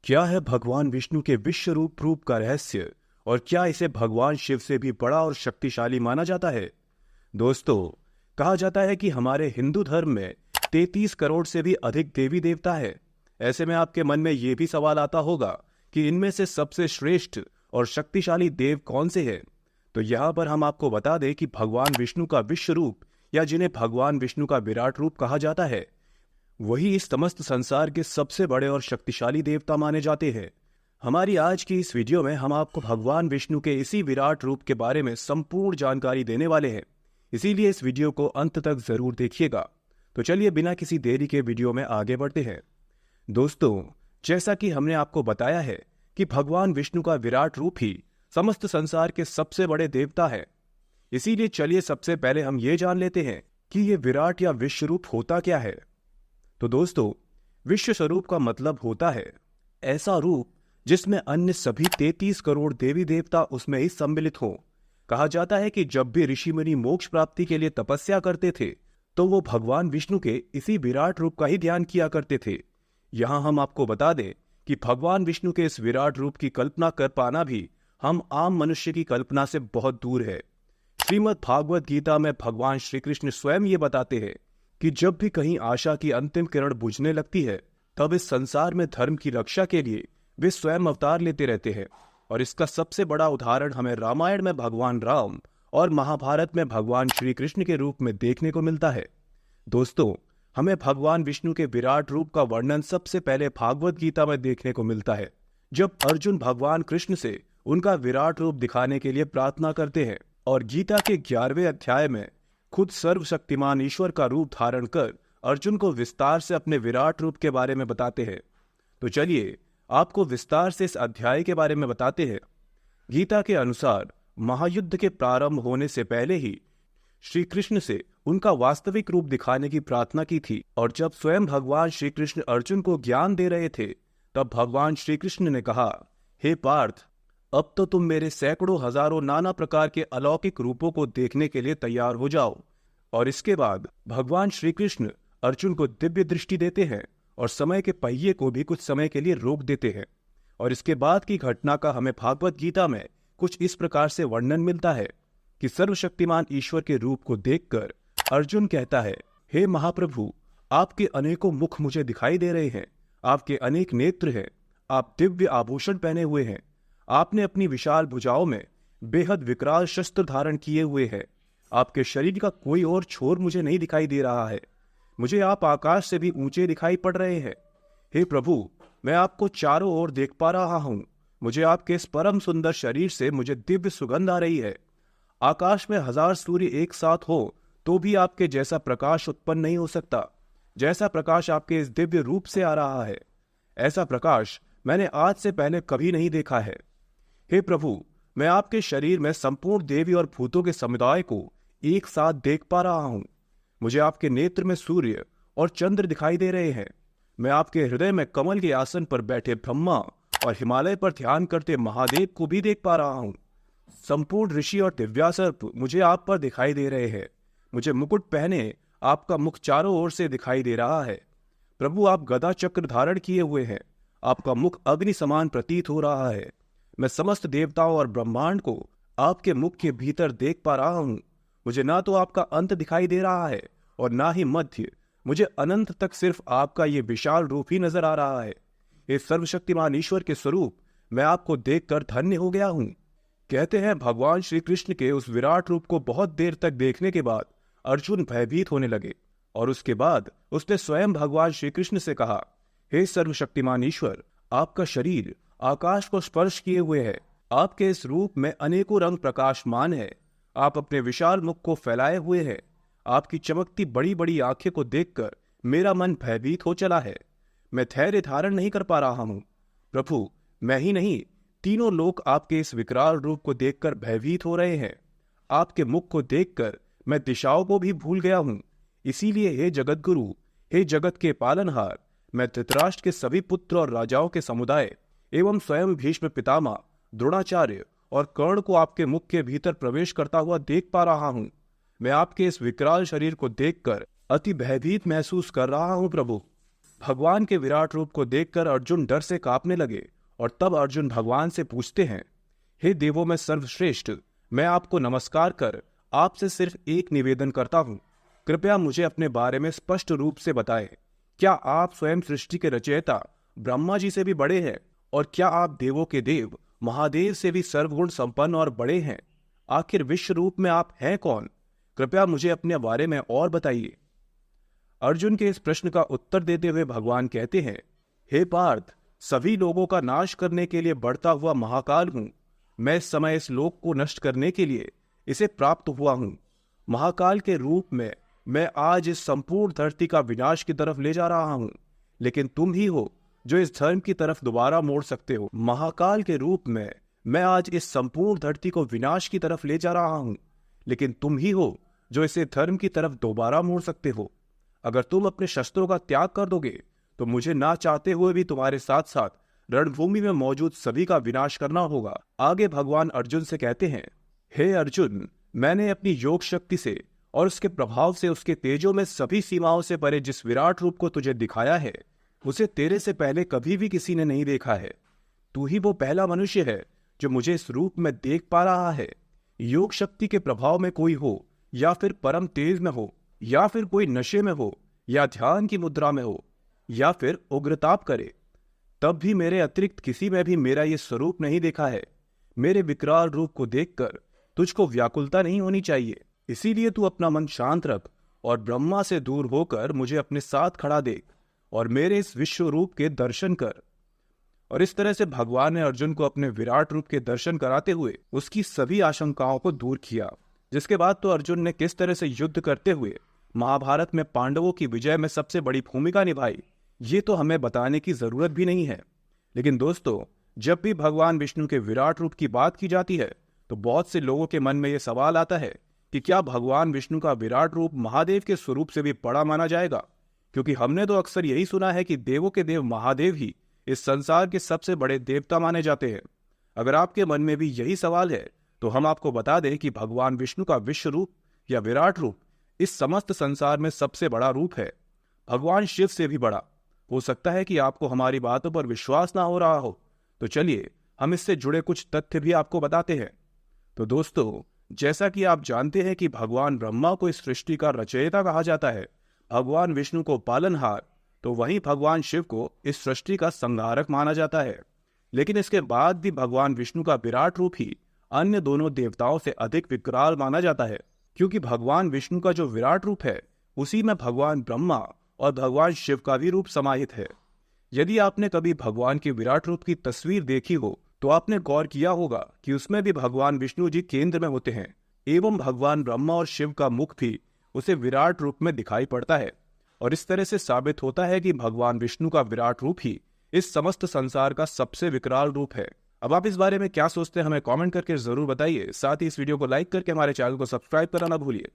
क्या है भगवान विष्णु के विश्व रूप का रहस्य और क्या इसे भगवान शिव से भी बड़ा और शक्तिशाली माना जाता है? दोस्तों, कहा जाता है कि हमारे हिंदू धर्म में 33 करोड़ से भी अधिक देवी देवता है। ऐसे में आपके मन में यह भी सवाल आता होगा कि इनमें से सबसे श्रेष्ठ और शक्तिशाली देव कौन से हैं? तो यहाँ पर हम आपको बता दें कि भगवान विष्णु का विश्व रूप या जिन्हें भगवान विष्णु का विराट रूप कहा जाता है, वही इस समस्त संसार के सबसे बड़े और शक्तिशाली देवता माने जाते हैं। हमारी आज की इस वीडियो में हम आपको भगवान विष्णु के इसी विराट रूप के बारे में संपूर्ण जानकारी देने वाले हैं, इसीलिए इस वीडियो को अंत तक जरूर देखिएगा। तो चलिए बिना किसी देरी के वीडियो में आगे बढ़ते हैं। दोस्तों, जैसा कि हमने आपको बताया है कि भगवान विष्णु का विराट रूप ही समस्त संसार के सबसे बड़े देवता है, इसीलिए चलिए सबसे पहले हम ये जान लेते हैं कि ये विराट या विश्व रूप होता क्या है। तो दोस्तों, विश्व स्वरूप का मतलब होता है ऐसा रूप जिसमें अन्य सभी 33 करोड़ देवी देवता उसमें ही सम्मिलित हों। कहा जाता है कि जब भी ऋषि मुनि मोक्ष प्राप्ति के लिए तपस्या करते थे तो वो भगवान विष्णु के इसी विराट रूप का ही ध्यान किया करते थे। यहाँ हम आपको बता दें कि भगवान विष्णु के इस विराट रूप की कल्पना कर पाना भी हम आम मनुष्य की कल्पना से बहुत दूर है। श्रीमद् भागवत गीता में भगवान श्री कृष्ण स्वयं ये बताते हैं कि जब भी कहीं आशा की अंतिम किरण बुझने लगती है तब इस संसार में धर्म की रक्षा के लिए वे स्वयं अवतार लेते रहते हैं। और इसका सबसे बड़ा उदाहरण हमें रामायण में भगवान राम और महाभारत में भगवान श्री कृष्ण के रूप में देखने को मिलता है। दोस्तों, हमें भगवान विष्णु के विराट रूप का वर्णन सबसे पहले भागवत गीता में देखने को मिलता है, जब अर्जुन भगवान कृष्ण से उनका विराट रूप दिखाने के लिए प्रार्थना करते हैं और गीता के 11वें अध्याय में खुद सर्वशक्तिमान ईश्वर का रूप धारण कर अर्जुन को विस्तार से अपने विराट रूप के बारे में बताते हैं। तो चलिए आपको विस्तार से इस अध्याय के बारे में बताते हैं। गीता के अनुसार महायुद्ध के प्रारंभ होने से पहले ही श्री कृष्ण से उनका वास्तविक रूप दिखाने की प्रार्थना की थी, और जब स्वयं भगवान श्री कृष्ण अर्जुन को ज्ञान दे रहे थे तब भगवान श्री कृष्ण ने कहा, हे पार्थ, अब तो तुम मेरे सैकड़ों हजारों नाना प्रकार के अलौकिक रूपों को देखने के लिए तैयार हो जाओ। और इसके बाद भगवान श्री कृष्ण अर्जुन को दिव्य दृष्टि देते हैं और समय के पहिए को भी कुछ समय के लिए रोक देते हैं। और इसके बाद की घटना का हमें भागवत गीता में कुछ इस प्रकार से वर्णन मिलता है कि सर्वशक्तिमान ईश्वर के रूप को देखकर अर्जुन कहता है, हे महाप्रभु, आपके अनेकों मुख मुझे दिखाई दे रहे हैं, आपके अनेक नेत्र हैं, आप दिव्य आभूषण पहने हुए हैं, आपने अपनी विशाल भुजाओं में बेहद विकराल शस्त्र धारण किए हुए हैं, आपके शरीर का कोई और छोर मुझे नहीं दिखाई दे रहा है, मुझे आप आकाश से भी ऊंचे दिखाई पड़ रहे हैं। हे प्रभु, मैं आपको चारों ओर देख पा रहा हूं, मुझे आपके इस परम सुंदर शरीर से मुझे दिव्य सुगंध आ रही है। आकाश में 1000 सूर्य एक साथ हो तो भी आपके जैसा प्रकाश उत्पन्न नहीं हो सकता, जैसा प्रकाश आपके इस दिव्य रूप से आ रहा है। ऐसा प्रकाश मैंने आज से पहले कभी नहीं देखा है। हे प्रभु, मैं आपके शरीर में संपूर्ण देवी और भूतों के समुदाय को एक साथ देख पा रहा हूं। मुझे आपके नेत्र में सूर्य और चंद्र दिखाई दे रहे हैं। मैं आपके हृदय में कमल के आसन पर बैठे ब्रह्मा और हिमालय पर ध्यान करते महादेव को भी देख पा रहा हूं। संपूर्ण ऋषि और दिव्यासर्प मुझे आप पर दिखाई दे रहे हैं। मुझे मुकुट पहने आपका मुख चारों ओर से दिखाई दे रहा है। प्रभु, आप गदा चक्र धारण किए हुए हैं, आपका मुख अग्नि समान प्रतीत हो रहा है। मैं समस्त देवताओं और ब्रह्मांड को आपके मुख के भीतर देख पा रहा हूं। मुझे ना तो आपका अंत दिखाई दे रहा है और ना ही मध्य, मुझे अनंत तक सिर्फ आपका ये विशाल रूप ही नजर आ रहा है। इस सर्वशक्तिमान ईश्वर के स्वरूप मैं आपको देखकर धन्य हो गया हूं। कहते हैं भगवान श्री कृष्ण के उस विराट रूप को बहुत देर तक देखने के बाद अर्जुन भयभीत होने लगे और उसके बाद उसने स्वयं भगवान श्री कृष्ण से कहा, हे सर्वशक्तिमान ईश्वर, आपका शरीर आकाश को स्पर्श किए हुए है। आपके इस रूप में अनेकों रंग प्रकाशमान है। आप अपने विशाल मुख को फैलाए हुए हैं। आपकी चमकती बड़ी बड़ी आंखें को देखकर मेरा मन भयभीत हो चला है। मैं धैर्य धारण नहीं कर पा रहा हूं। प्रभु, मैं ही नहीं, तीनों लोग आपके इस विकराल रूप को देखकर भयभीत हो रहे हैं। आपके मुख को देखकर मैं दिशाओं को भी भूल गया हूं। इसीलिए हे जगत गुरु, हे जगत के पालनहार, मैं धृतराष्ट्र के सभी पुत्र और राजाओं के समुदाय एवं स्वयं भीष्म पितामह, द्रोणाचार्य और कर्ण को आपके मुख के भीतर प्रवेश करता हुआ देख पा रहा हूं। मैं आपके इस विकराल शरीर को देखकर अति भयभीत महसूस कर रहा हूं। प्रभु, भगवान के विराट रूप को देखकर अर्जुन डर से कांपने लगे और तब अर्जुन भगवान से पूछते हैं, हे देवों में सर्वश्रेष्ठ, मैं आपको नमस्कार कर आपसे सिर्फ एक निवेदन करता हूं। कृपया मुझे अपने बारे में स्पष्ट रूप से बताएं। क्या आप स्वयं सृष्टि के रचयिता ब्रह्मा जी से भी बड़े हैं? और क्या आप देवों के देव महादेव से भी सर्वगुण संपन्न और बड़े हैं? आखिर विश्व रूप में आप हैं कौन? कृपया मुझे अपने बारे में और बताइए। अर्जुन के इस प्रश्न का उत्तर देते हुए भगवान कहते हैं, हे पार्थ, सभी लोगों का नाश करने के लिए बढ़ता हुआ महाकाल हूं। मैं इस समय इस लोक को नष्ट करने के लिए इसे प्राप्त हुआ हूं। महाकाल के रूप में मैं आज इस संपूर्ण धरती का विनाश की तरफ ले जा रहा हूं, लेकिन तुम ही हो जो इस धर्म की तरफ दोबारा मोड़ सकते हो। महाकाल के रूप में मैं आज इस संपूर्ण धरती को विनाश की तरफ ले जा रहा हूं, लेकिन तुम ही हो जो इसे धर्म की तरफ दोबारा मोड़ सकते हो। अगर तुम अपने शस्त्रों का त्याग कर दोगे तो मुझे ना चाहते हुए भी तुम्हारे साथ साथ रणभूमि में मौजूद सभी का विनाश करना होगा। आगे भगवान अर्जुन से कहते हैं, हे अर्जुन, मैंने अपनी योग शक्ति से और उसके प्रभाव से उसके तेजों में सभी सीमाओं से परे जिस विराट रूप को तुझे दिखाया है, उसे तेरे से पहले कभी भी किसी ने नहीं देखा है। तू ही वो पहला मनुष्य है जो मुझे इस रूप में देख पा रहा है। योग शक्ति के प्रभाव में कोई हो, या फिर परम तेज में हो, या फिर कोई नशे में हो, या ध्यान की मुद्रा में हो, या फिर उग्रताप करे, तब भी मेरे अतिरिक्त किसी में भी मेरा ये स्वरूप नहीं देखा है। मेरे विकराल रूप को देखकर तुझको व्याकुलता नहीं होनी चाहिए। इसीलिए तू अपना मन शांत रख और ब्रह्मा से दूर होकर मुझे अपने साथ खड़ा देख और मेरे इस विश्व रूप के दर्शन कर। और इस तरह से भगवान ने अर्जुन को अपने विराट रूप के दर्शन कराते हुए उसकी सभी आशंकाओं को दूर किया। जिसके बाद तो अर्जुन ने किस तरह से युद्ध करते हुए महाभारत में पांडवों की विजय में सबसे बड़ी भूमिका निभाई, ये तो हमें बताने की जरूरत भी नहीं है। लेकिन दोस्तों, जब भी भगवान विष्णु के विराट रूप की बात की जाती है तो बहुत से लोगों के मन में यह सवाल आता है कि क्या भगवान विष्णु का विराट रूप महादेव के स्वरूप से भी बड़ा माना जाएगा? क्योंकि हमने तो अक्सर यही सुना है कि देवों के देव महादेव ही इस संसार के सबसे बड़े देवता माने जाते हैं। अगर आपके मन में भी यही सवाल है तो हम आपको बता दें कि भगवान विष्णु का विश्व रूप या विराट रूप इस समस्त संसार में सबसे बड़ा रूप है, भगवान शिव से भी बड़ा। हो सकता है कि आपको हमारी बातों पर विश्वास ना हो रहा हो, तो चलिए हम इससे जुड़े कुछ तथ्य भी आपको बताते हैं। तो दोस्तों, जैसा कि आप जानते हैं कि भगवान ब्रह्मा को इस सृष्टि का रचयिता कहा जाता है, भगवान विष्णु को पालनहार, तो वहीं भगवान शिव को इस सृष्टि का संहारक माना जाता है। लेकिन इसके बाद भी भगवान विष्णु का विराट रूप ही अन्य दोनों देवताओं से अधिक विकराल माना जाता है, क्योंकि भगवान विष्णु का जो विराट रूप है उसी में भगवान ब्रह्मा और भगवान शिव का भी रूप समाहित है। यदि आपने कभी भगवान के विराट रूप की तस्वीर देखी हो तो आपने गौर किया होगा कि उसमें भी भगवान विष्णु जी केंद्र में होते हैं एवं भगवान ब्रह्मा और शिव का मुख भी उसे विराट रूप में दिखाई पड़ता है। और इस तरह से साबित होता है कि भगवान विष्णु का विराट रूप ही इस समस्त संसार का सबसे विकराल रूप है। अब आप इस बारे में क्या सोचते हैं हमें कमेंट करके जरूर बताइए। साथ ही इस वीडियो को लाइक करके हमारे चैनल को सब्सक्राइब करना ना भूलिए।